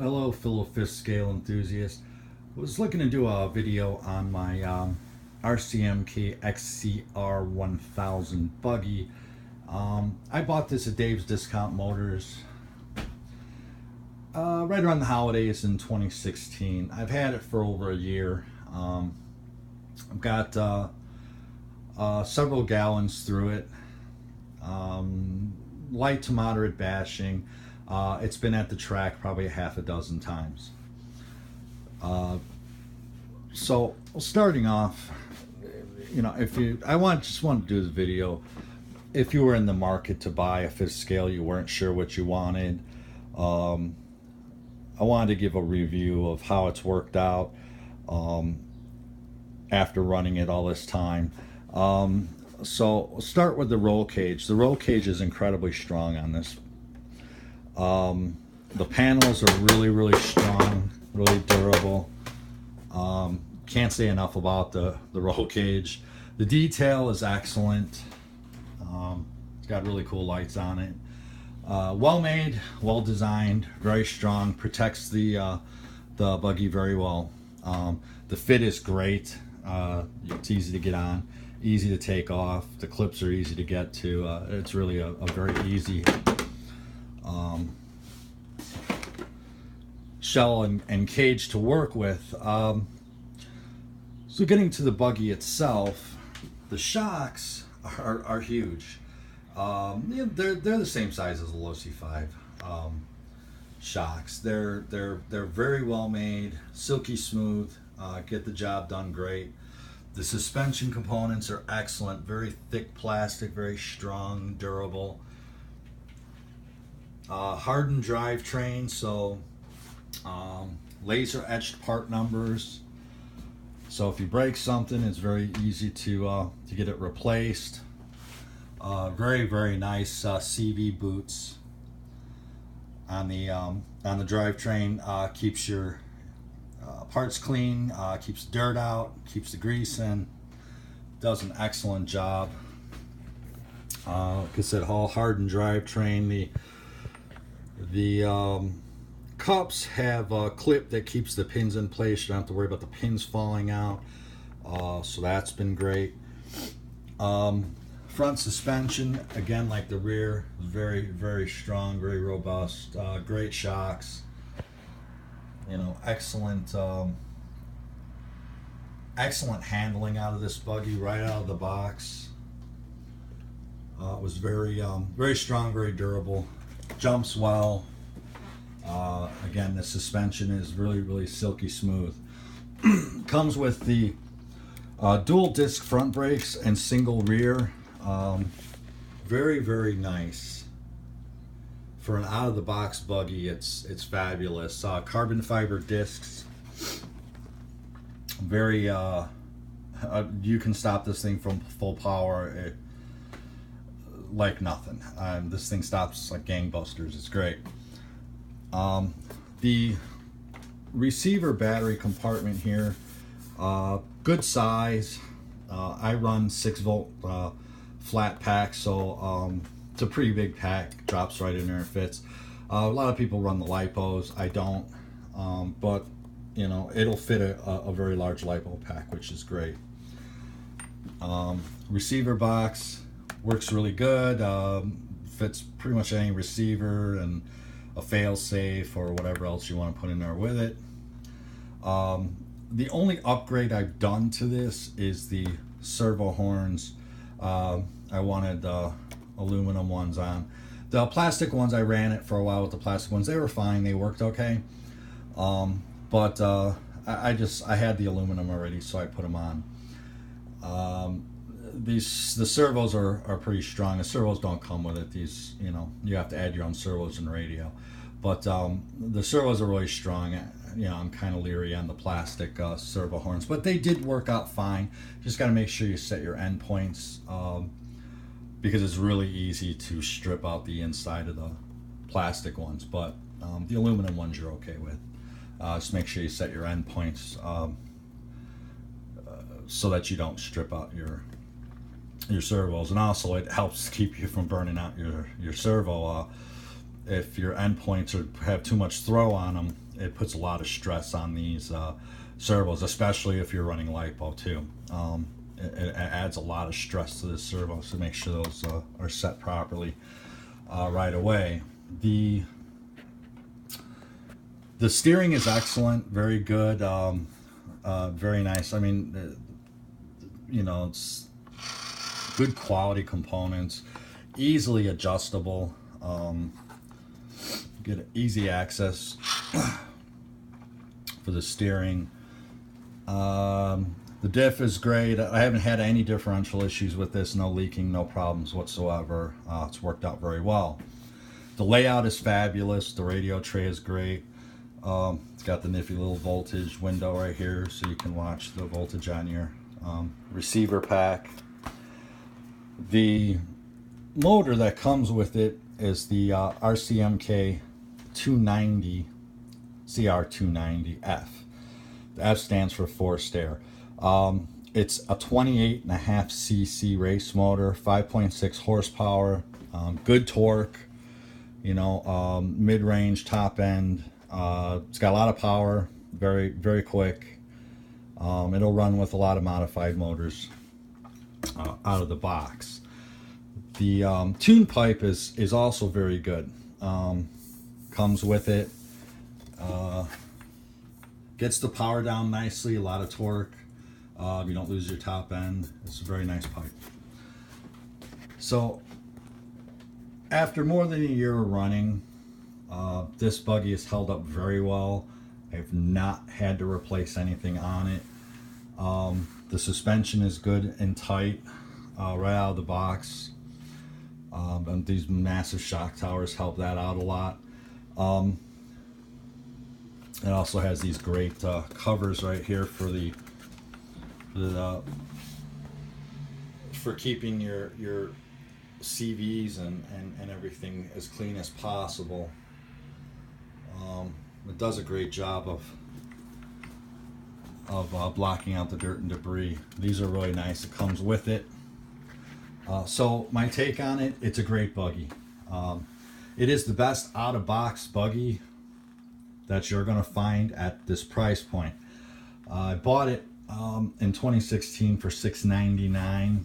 Hello, fellow fifth scale enthusiasts. I was looking to do a video on my Rcmk Xcr 1000 buggy. I bought this at Dave's Discount Motors right around the holidays in 2016. I've had it for over a year. I've got several gallons through it. Light to moderate bashing. It's been at the track probably a half a dozen times. So starting off, I just want to do this video. If you were in the market to buy a fifth scale, you weren't sure what you wanted. I wanted to give a review of how it's worked out after running it all this time. So we'll start with the roll cage. The roll cage is incredibly strong on this. The panels are really strong, really durable. Can't say enough about the roll cage. The detail is excellent. It's got really cool lights on it. Well made, well designed, very strong, protects the buggy very well. The fit is great. It's easy to get on, easy to take off. The clips are easy to get to. It's really a very easy shell and cage to work with. So getting to the buggy itself, the shocks are huge. They're the same size as the Losi 5 shocks. They're very well made, silky smooth, get the job done great. The suspension components are excellent, very thick plastic, very strong, durable. Hardened drivetrain, so laser etched part numbers. So if you break something, it's very easy to get it replaced. Very nice CV boots on the drivetrain. Keeps your parts clean, keeps dirt out, keeps the grease in. Does an excellent job. Like I said, all hardened drivetrain. The cups have a clip that keeps the pins in place. You don't have to worry about the pins falling out. So that's been great. Front suspension, again, like the rear, very strong, very robust. Great shocks. Excellent handling out of this buggy right out of the box. It was very strong, very durable. Jumps well. Again, the suspension is really silky smooth. Comes with the dual disc front brakes and single rear. Very nice for an out-of-the-box buggy. It's fabulous. Carbon fiber discs. Very you can stop this thing from full power like nothing. This thing stops like gangbusters. It's great. The receiver battery compartment here, good size. I run 6-volt flat pack, so it's a pretty big pack. Drops right in there and fits. A lot of people run the lipos. I don't, but it'll fit a very large lipo pack, which is great. Receiver box works really good. Fits pretty much any receiver and a fail-safe or whatever else you want to put in there with it. The only upgrade I've done to this is the servo horns. I wanted aluminum ones on. The plastic ones, I ran it for a while with the plastic ones. They were fine, they worked okay. But I had the aluminum already, so I put them on. The servos are pretty strong. The servos don't come with it. These, you have to add your own servos and radio. But the servos are really strong. I'm kind of leery on the plastic servo horns, but they did work out fine. Just got to make sure you set your end points, because it's really easy to strip out the inside of the plastic ones. But the aluminum ones you're okay with. Just make sure you set your end points so that you don't strip out your servos, and also it helps keep you from burning out your servo. If your end points have too much throw on them, it puts a lot of stress on these servos, especially if you're running LiPo too. It adds a lot of stress to the servo, so make sure those are set properly right away. The steering is excellent, very good, very nice. I mean, you know, it's good quality components, easily adjustable, get easy access for the steering. The diff is great. I haven't had any differential issues with this, no leaking, no problems whatsoever. It's worked out very well. The layout is fabulous. The radio tray is great. It's got the nifty little voltage window right here, so you can watch the voltage on your receiver pack. The motor that comes with it is the Rcmk 290 CR290F. The F stands for forced air. It's a 28.5 cc race motor, 5.6 horsepower, good torque, you know, mid-range, top end. It's got a lot of power, very, very quick. It'll run with a lot of modified motors out of the box. The tune pipe is also very good. Comes with it. Gets the power down nicely, a lot of torque. You don't lose your top end. It's a very nice pipe. So after more than a year of running, this buggy has held up very well. I've not had to replace anything on it. The suspension is good and tight right out of the box. And these massive shock towers help that out a lot. It also has these great covers right here for keeping your CVs and everything as clean as possible. It does a great job of blocking out the dirt and debris. These are really nice. It comes with it. So my take on it, it's a great buggy. It is the best out-of-box buggy that you're going to find at this price point. I bought it in 2016 for $699,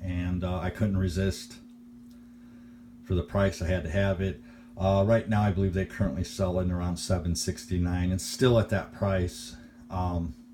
and I couldn't resist for the price. I had to have it. Right now I believe they currently sell it around $769. It's still at that price.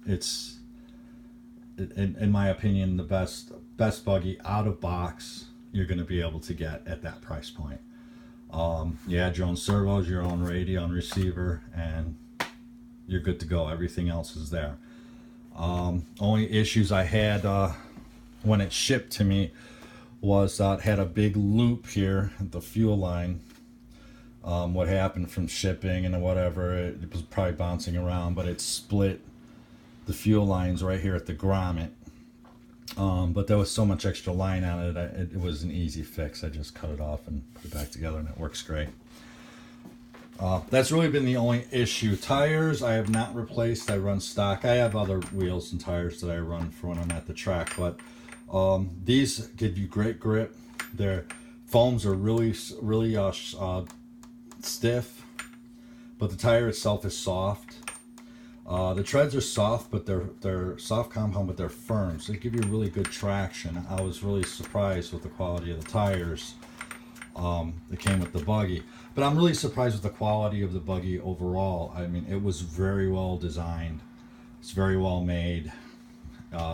It's in my opinion the best buggy out of box you're going to be able to get at that price point. You add your own servos, your own radio and receiver, and you're good to go. Everything else is there. Only issues I had when it shipped to me was it had a big loop here at the fuel line. What happened from shipping and whatever, it was probably bouncing around, but it split the fuel lines right here at the grommet. But there was so much extra line on it, it was an easy fix. I just cut it off and put it back together, and it works great. That's really been the only issue. Tires I have not replaced. I run stock. I have other wheels and tires that I run for when I'm at the track, but these give you great grip. Their foams are really stiff, but the tire itself is soft. The treads are soft, but they're soft compound, but they're firm, so they give you really good traction. I was really surprised with the quality of the tires that came with the buggy, but I'm really surprised with the quality of the buggy overall. I mean, it was very well designed. It's very well made.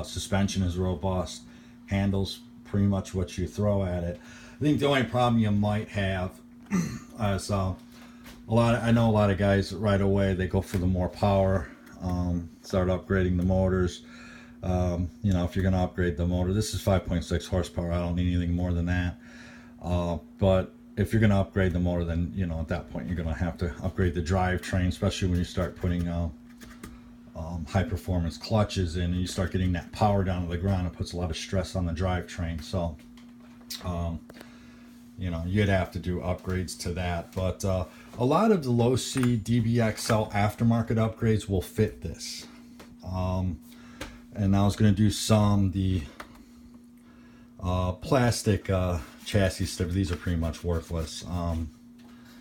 Suspension is robust. Handles pretty much what you throw at it. I think the only problem you might have is I know a lot of guys right away, they go for the more power. Start upgrading the motors. You know, if you're going to upgrade the motor, this is 5.6 horsepower. I don't need anything more than that. But if you're going to upgrade the motor, then, you know, at that point you're going to have to upgrade the drivetrain, especially when you start putting high performance clutches in and you start getting that power down to the ground. It puts a lot of stress on the drivetrain. So you know, you'd have to do upgrades to that, but a lot of the low C DBXL aftermarket upgrades will fit this. And I was going to do the plastic chassis stuff. These are pretty much worthless.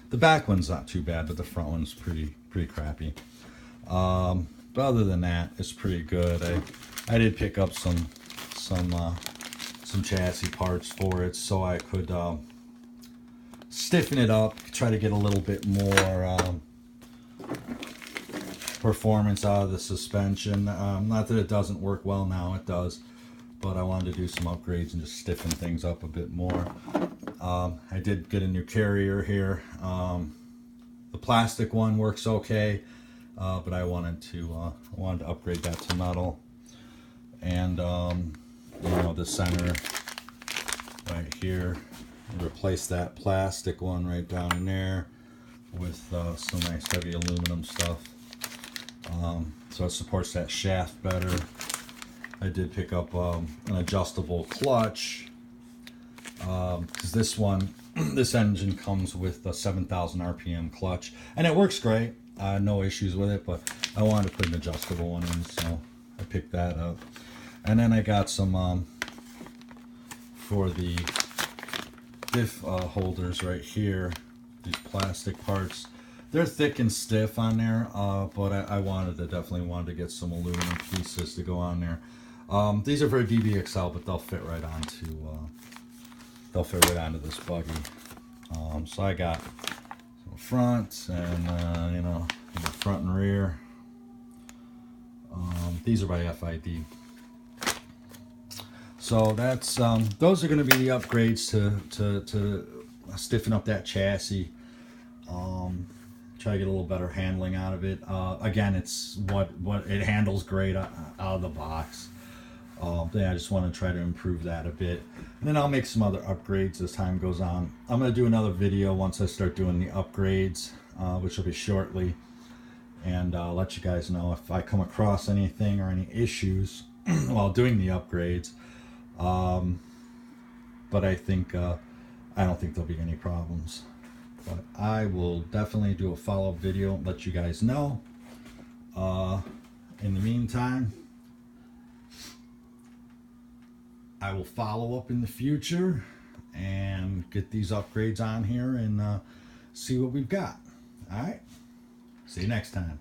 The back one's not too bad, but the front one's pretty pretty crappy. But other than that, it's pretty good. I did pick up some chassis parts for it so I could stiffen it up, try to get a little bit more performance out of the suspension. Not that it doesn't work well now, it does, but I wanted to do some upgrades and just stiffen things up a bit more. I did get a new carrier here. The plastic one works okay, but I wanted to upgrade that to metal. And you know, the center right here, replace that plastic one right down in there with some nice heavy aluminum stuff, so it supports that shaft better. I did pick up an adjustable clutch, because this engine comes with a 7,000 RPM clutch, and it works great. No issues with it, but I wanted to put an adjustable one in, so I picked that up. And then I got some for the diff holders right here, these plastic parts. They're thick and stiff on there, but I definitely wanted to get some aluminum pieces to go on there. These are for a DBXL, but they'll fit right onto this buggy. So I got some front and you know, front and rear. These are by FID. So that's those are going to be the upgrades to stiffen up that chassis. Try to get a little better handling out of it. Again, it's what it handles great out of the box. Yeah, I just want to try to improve that a bit, and then I'll make some other upgrades as time goes on. I'm going to do another video once I start doing the upgrades, which will be shortly, and I'll let you guys know if I come across anything or any issues while doing the upgrades. But I don't think there'll be any problems. But I will definitely do a follow-up video and let you guys know. In the meantime, I will follow up in the future and get these upgrades on here and see what we've got. All right. See you next time.